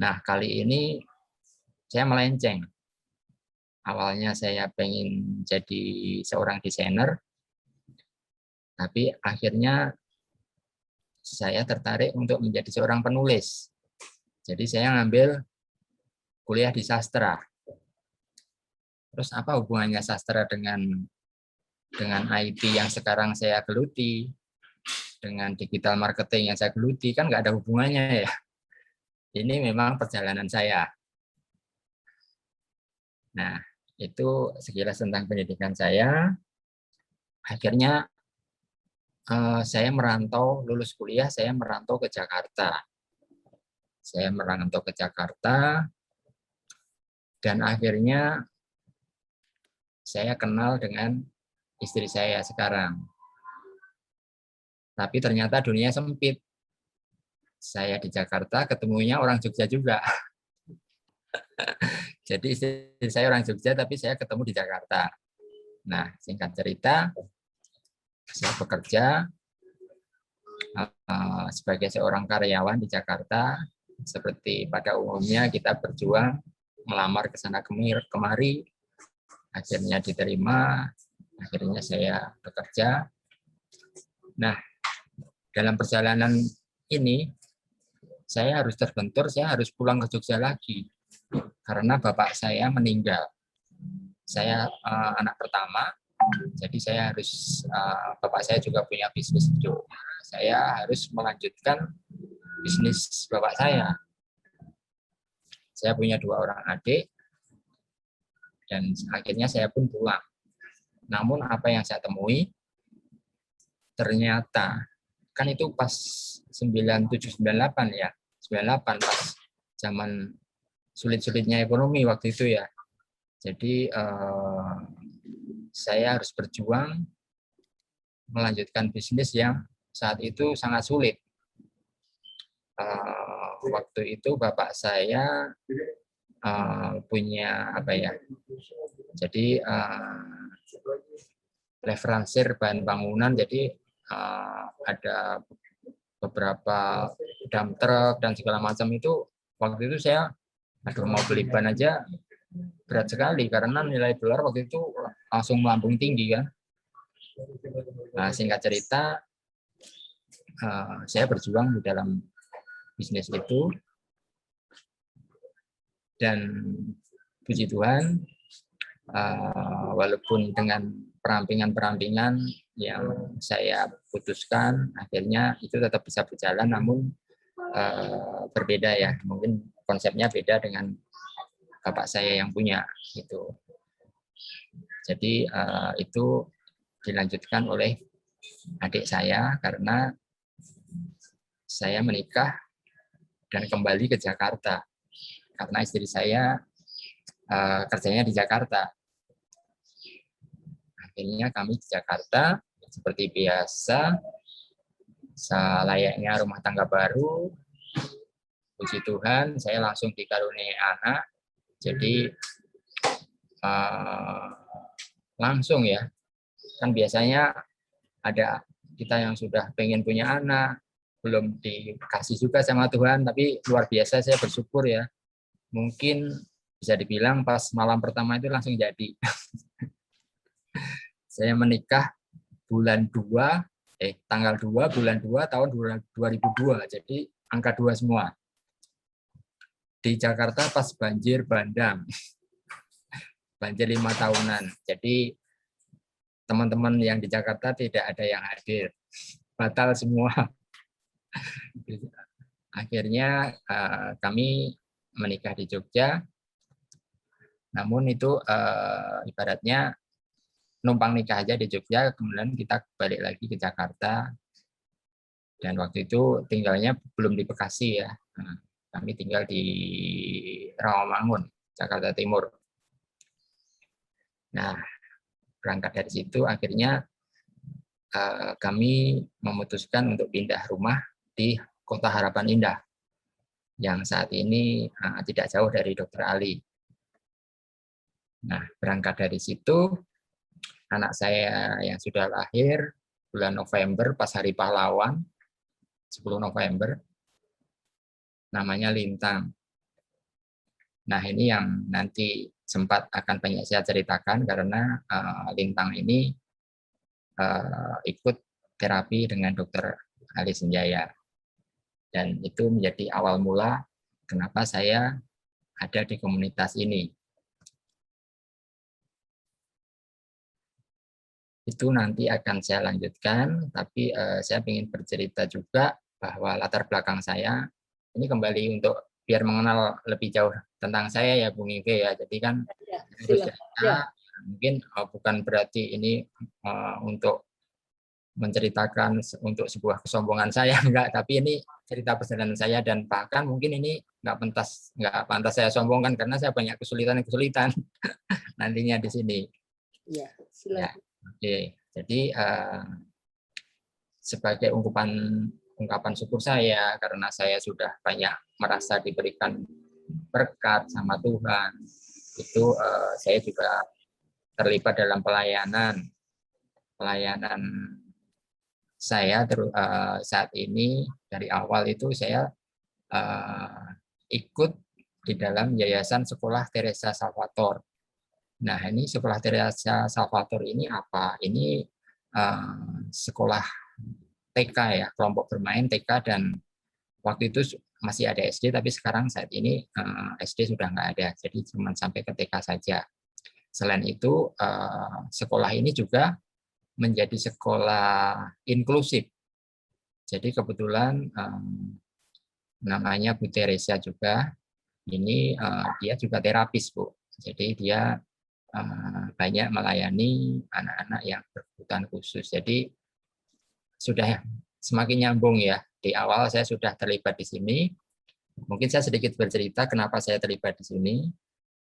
Nah, kali ini saya melenceng. Awalnya saya pengen jadi seorang desainer, tapi akhirnya saya tertarik untuk menjadi seorang penulis. Jadi saya ngambil kuliah di sastra. Terus apa hubungannya sastra dengan IT yang sekarang saya geluti, dengan digital marketing yang saya geluti, kan nggak ada hubungannya ya. Ini memang perjalanan saya. Nah, itu sekilas tentang pendidikan saya. Akhirnya saya merantau, lulus kuliah, saya merantau ke Jakarta. Saya merantau ke Jakarta, dan akhirnya saya kenal dengan istri saya sekarang. Tapi ternyata dunia sempit. Saya di Jakarta, ketemunya orang Jogja juga. Jadi istri saya orang Jogja, tapi saya ketemu di Jakarta. Nah, singkat cerita, saya bekerja sebagai seorang karyawan di Jakarta. Seperti pada umumnya kita berjuang melamar ke sana kemari, akhirnya diterima, akhirnya saya bekerja. Nah, dalam perjalanan ini saya harus terbentur, saya harus pulang ke Jogja lagi karena bapak saya meninggal. Saya anak pertama, jadi saya harus, bapak saya juga punya bisnis di Jogja. Saya harus melanjutkan bisnis bapak saya. Saya punya 2 orang adik, dan akhirnya saya pun pulang. Namun apa yang saya temui, ternyata, kan itu pas 97-98 ya, 98 pas zaman sulit-sulitnya ekonomi waktu itu ya. Jadi saya harus berjuang melanjutkan bisnis yang saat itu sangat sulit. Waktu itu bapak saya punya apa ya? Jadi referansir bahan bangunan, jadi ada beberapa dump truck dan segala macam itu. Waktu itu saya mau beli ban aja berat sekali karena nilai dolar waktu itu langsung melambung tinggi kan. Nah, singkat cerita, saya berjuang di dalam bisnis itu, dan puji Tuhan, walaupun dengan perampingan-perampingan yang saya putuskan, akhirnya itu tetap bisa berjalan, namun berbeda ya, mungkin konsepnya beda dengan bapak saya yang punya itu. Jadi itu dilanjutkan oleh adik saya karena saya menikah dan kembali ke Jakarta karena istri saya kerjanya di Jakarta. Akhirnya kami di Jakarta seperti biasa, selayaknya rumah tangga baru. Puji Tuhan, saya langsung dikaruniai anak. Jadi langsung ya, kan biasanya ada kita yang sudah pengen punya anak, belum dikasih juga sama Tuhan, tapi luar biasa saya bersyukur ya. Mungkin bisa dibilang pas malam pertama itu langsung jadi. Saya menikah tanggal 2 bulan 2 tahun 2002, jadi angka 2 semua. Di Jakarta pas banjir bandang, banjir 5 tahunan. Jadi teman-teman yang di Jakarta tidak ada yang hadir, batal semua. Akhirnya kami menikah di Jogja, namun itu ibaratnya numpang nikah aja di Jogja, kemudian kita balik lagi ke Jakarta, dan waktu itu tinggalnya belum di Bekasi ya, kami tinggal di Rawamangun, Jakarta Timur. Nah, berangkat dari situ akhirnya kami memutuskan untuk pindah rumah di Kota Harapan Indah yang saat ini tidak jauh dari Dr. Ali. Nah, berangkat dari situ, anak saya yang sudah lahir bulan November pas Hari Pahlawan, 10 November, namanya Lintang. Nah, ini yang nanti sempat akan banyak saya ceritakan karena Lintang ini ikut terapi dengan Dokter Ali Senjaya. Dan itu menjadi awal mula kenapa saya ada di komunitas ini. Itu nanti akan saya lanjutkan, tapi saya ingin bercerita juga bahwa latar belakang saya, ini kembali untuk biar mengenal lebih jauh tentang saya ya Bung Ike ya. Jadi kan harus cerita, mungkin bukan berarti ini untuk menceritakan untuk sebuah kesombongan saya enggak, tapi ini cerita perjalanan saya dan bahkan mungkin ini nggak pantas saya sombongkan karena saya banyak kesulitan nantinya di sini. Ya, Ya, silakan. oke. Jadi sebagai ungkapan syukur saya karena saya sudah banyak merasa diberikan berkat sama Tuhan. Itu saya juga terlibat dalam pelayanan saya saat ini dari awal itu saya ikut di dalam Yayasan Sekolah Teresa Salvator. Nah, ini Sekolah Teresa Salvator ini apa? Ini sekolah TK ya, kelompok bermain TK, dan waktu itu masih ada SD, tapi sekarang saat ini SD sudah nggak ada, jadi cuma sampai ke TK saja. Selain itu, sekolah ini juga menjadi sekolah inklusif. Jadi kebetulan namanya Bu Teresa juga, ini dia juga terapis Bu. Jadi dia banyak melayani anak-anak yang berkebutuhan khusus. Jadi sudah semakin nyambung ya. Di awal saya sudah terlibat di sini. Mungkin saya sedikit bercerita kenapa saya terlibat di sini.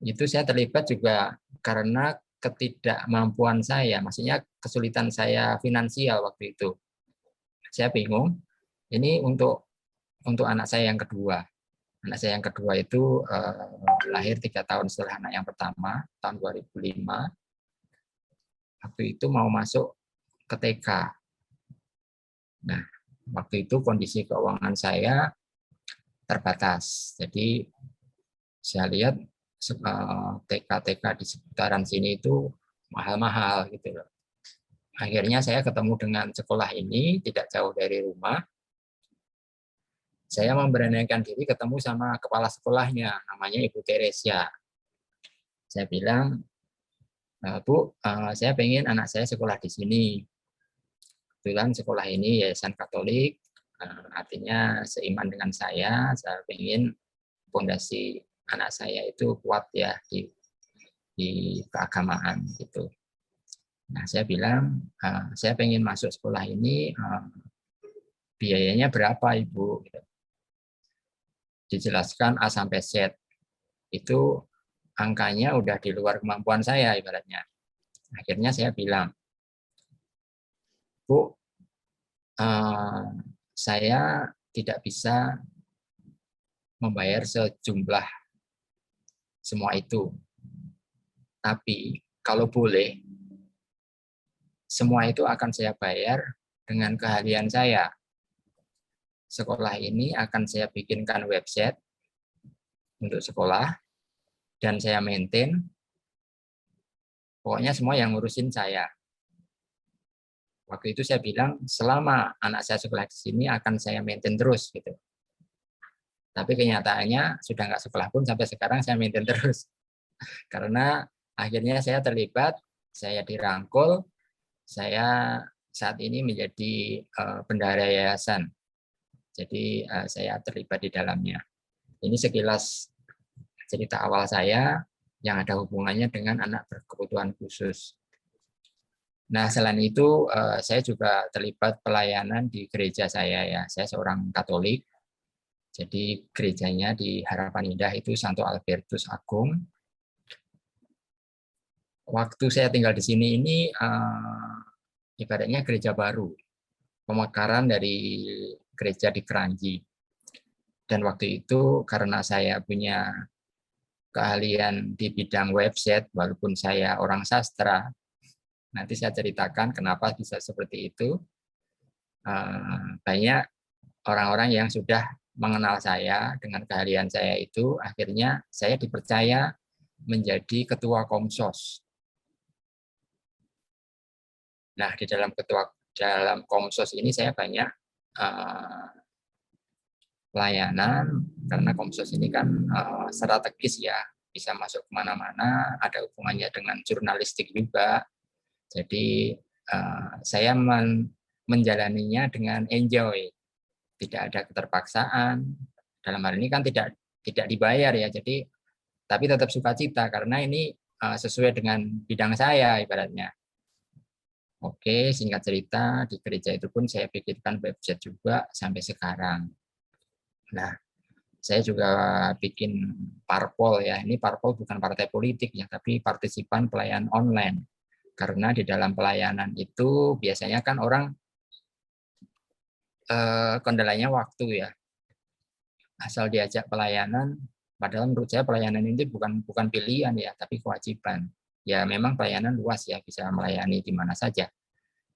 Itu saya terlibat juga karena ketidakmampuan saya, maksudnya kesulitan saya finansial waktu itu. Saya bingung, ini untuk anak saya yang kedua. Anak saya yang kedua itu lahir 3 tahun setelah anak yang pertama, tahun 2005. Waktu itu mau masuk ke TK. Nah, waktu itu kondisi keuangan saya terbatas. Jadi saya lihat TK-TK di seputaran sini itu mahal-mahal gitu loh. Akhirnya saya ketemu dengan sekolah ini tidak jauh dari rumah. Saya memberanikan diri ketemu sama kepala sekolahnya, namanya Ibu Teresia. Saya bilang, Bu, saya pengen anak saya sekolah di sini. Kebetulan sekolah ini yayasan Katolik, artinya seiman dengan saya pengen fondasi anak saya itu kuat ya di keagamaan gitu. Nah, saya bilang, saya pengen masuk sekolah ini, biayanya berapa Ibu? Dijelaskan A sampai Z. Itu angkanya udah di luar kemampuan saya ibaratnya. Akhirnya saya bilang, Bu, saya tidak bisa membayar sejumlah semua itu. Tapi kalau boleh, semua itu akan saya bayar dengan keahlian saya. Sekolah ini akan saya bikinkan website untuk sekolah, dan saya maintain. Pokoknya semua yang ngurusin saya. Waktu itu saya bilang, selama anak saya sekolah di sini akan saya maintain terus gitu. Tapi kenyataannya sudah nggak sekolah pun sampai sekarang saya maintain terus. Karena akhirnya saya terlibat, saya dirangkul, saya saat ini menjadi bendahara yayasan. Jadi saya terlibat di dalamnya. Ini sekilas cerita awal saya yang ada hubungannya dengan anak berkebutuhan khusus. Nah, selain itu saya juga terlibat pelayanan di gereja saya ya. Saya seorang Katolik. Jadi gerejanya di Harapan Indah itu Santo Albertus Agung. Waktu saya tinggal di sini ini ibaratnya gereja baru, pemekaran dari gereja di Keranji. Dan waktu itu karena saya punya keahlian di bidang website, walaupun saya orang sastra, nanti saya ceritakan kenapa bisa seperti itu. Banyak orang-orang yang sudah mengenal saya dengan keahlian saya itu, akhirnya saya dipercaya menjadi ketua Komsos. Nah, di dalam Komsos ini saya banyak pelayanan, karena Komsos ini kan strategis ya, bisa masuk kemana-mana, ada hubungannya dengan jurnalistik juga. Jadi saya menjalaninya dengan enjoy, tidak ada keterpaksaan. Dalam hal ini kan tidak dibayar ya, jadi tapi tetap sukacita karena ini sesuai dengan bidang saya ibaratnya. Oke, singkat cerita di gereja itu pun saya pikirkan website juga sampai sekarang. Nah, saya juga bikin parpol ya. Ini parpol bukan partai politik ya, tapi partisipan pelayanan online. Karena di dalam pelayanan itu biasanya kan orang kendalanya waktu ya. Asal diajak pelayanan, padahal menurut saya pelayanan ini bukan pilihan ya, tapi kewajiban. Ya memang pelayanan luas ya, bisa melayani di mana saja.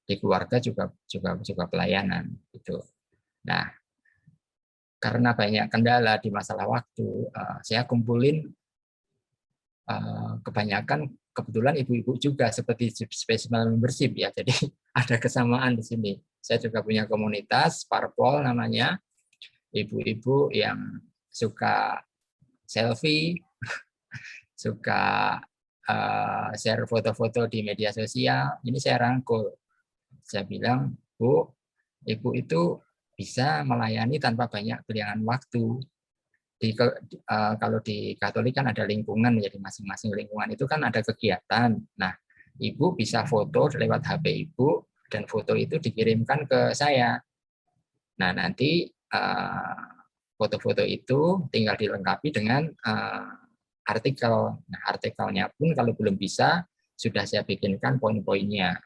Di keluarga juga pelayanan gitu. Nah, karena banyak kendala di masalah waktu, saya kumpulin kebanyakan kebetulan ibu-ibu juga seperti spesimen membership ya, jadi ada kesamaan di sini. Saya juga punya komunitas parpol namanya, ibu-ibu yang suka selfie, suka share foto-foto di media sosial. Ini saya rangkul, saya bilang, Bu, ibu itu bisa melayani tanpa banyak pilihan waktu. Kalau di Katolik kan ada lingkungan, jadi masing-masing lingkungan itu kan ada kegiatan. Nah, ibu bisa foto lewat HP ibu dan foto itu dikirimkan ke saya. Nah, nanti foto-foto itu tinggal dilengkapi dengan artikel. Nah, artikelnya pun kalau belum bisa sudah saya bikinkan poin-poinnya.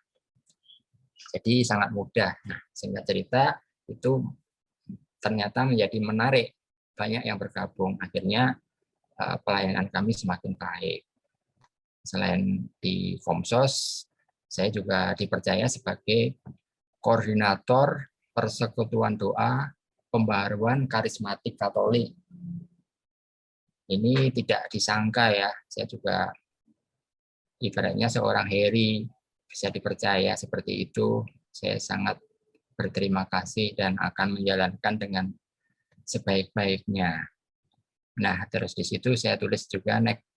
Jadi sangat mudah. Nah, singkat cerita itu ternyata menjadi menarik, banyak yang bergabung. Akhirnya pelayanan kami semakin baik. Selain di Komsos, saya juga dipercaya sebagai koordinator persekutuan doa pembaharuan karismatik Katolik. Ini tidak disangka ya, saya juga ibaratnya seorang Heri bisa dipercaya seperti itu. Saya sangat berterima kasih dan akan menjalankan dengan sebaik-baiknya. Nah, terus di situ saya tulis juga next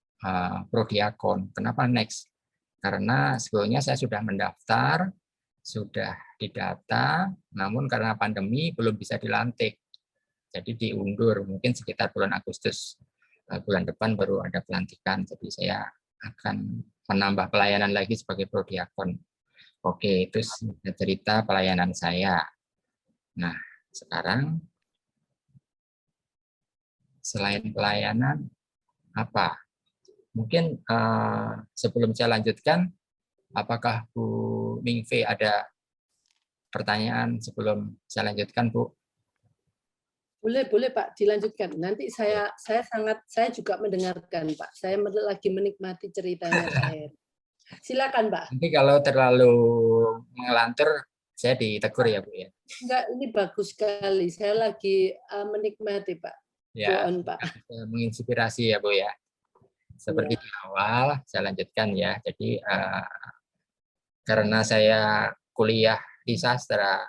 prodiakon. Kenapa next? Karena sebelumnya saya sudah mendaftar, sudah didata, namun karena pandemi belum bisa dilantik. Jadi diundur, mungkin sekitar bulan Agustus bulan depan baru ada pelantikan. Jadi saya akan menambah pelayanan lagi sebagai prodiakon. Oke, itu cerita pelayanan saya. Nah, sekarang selain pelayanan, apa? Mungkin sebelum saya lanjutkan, apakah Bu Mingve ada pertanyaan sebelum saya lanjutkan, Bu? Boleh Pak, dilanjutkan. Nanti saya juga mendengarkan Pak. Saya lagi menikmati ceritanya Pak Heri. Silakan Pak. Nanti kalau terlalu mengelantur, saya ditegur ya Bu ya. Enggak, ini bagus sekali. Saya lagi menikmati Pak. Ya, Pak. menginspirasi ya Bu ya. Seperti di awal, saya lanjutkan ya. Jadi karena saya kuliah di sastra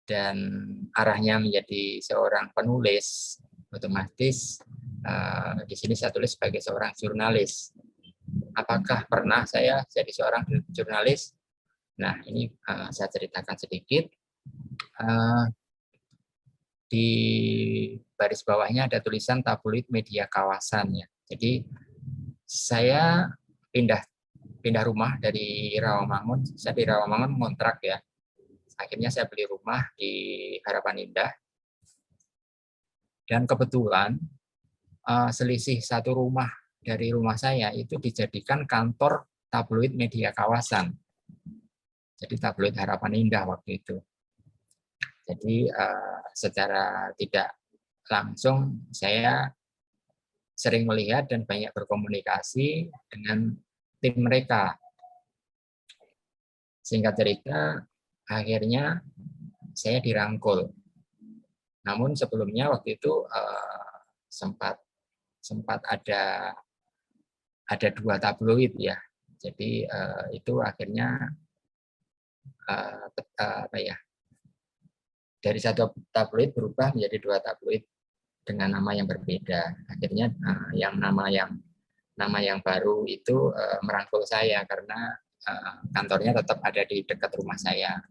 dan arahnya menjadi seorang penulis, otomatis di sini saya tulis sebagai seorang jurnalis. Apakah pernah saya jadi seorang jurnalis? Nah, ini saya ceritakan sedikit. Di baris bawahnya ada tulisan tabloid media kawasan ya. Jadi saya pindah rumah dari Rawamangun. Saya di Rawamangun ngontrak ya. Akhirnya saya beli rumah di Harapan Indah. Dan kebetulan selisih satu rumah dari rumah saya itu dijadikan kantor tabloid media kawasan. Jadi tabloid Harapan Indah waktu itu. Jadi secara tidak langsung saya sering melihat dan banyak berkomunikasi dengan tim mereka. Singkat cerita, akhirnya saya dirangkul. Namun sebelumnya waktu itu sempat ada 2 tabloid ya. Jadi itu akhirnya apa ya, dari 1 tabloid berubah menjadi 2 tabloid dengan nama yang berbeda. Akhirnya nama yang baru itu merangkul saya karena kantornya tetap ada di dekat rumah saya.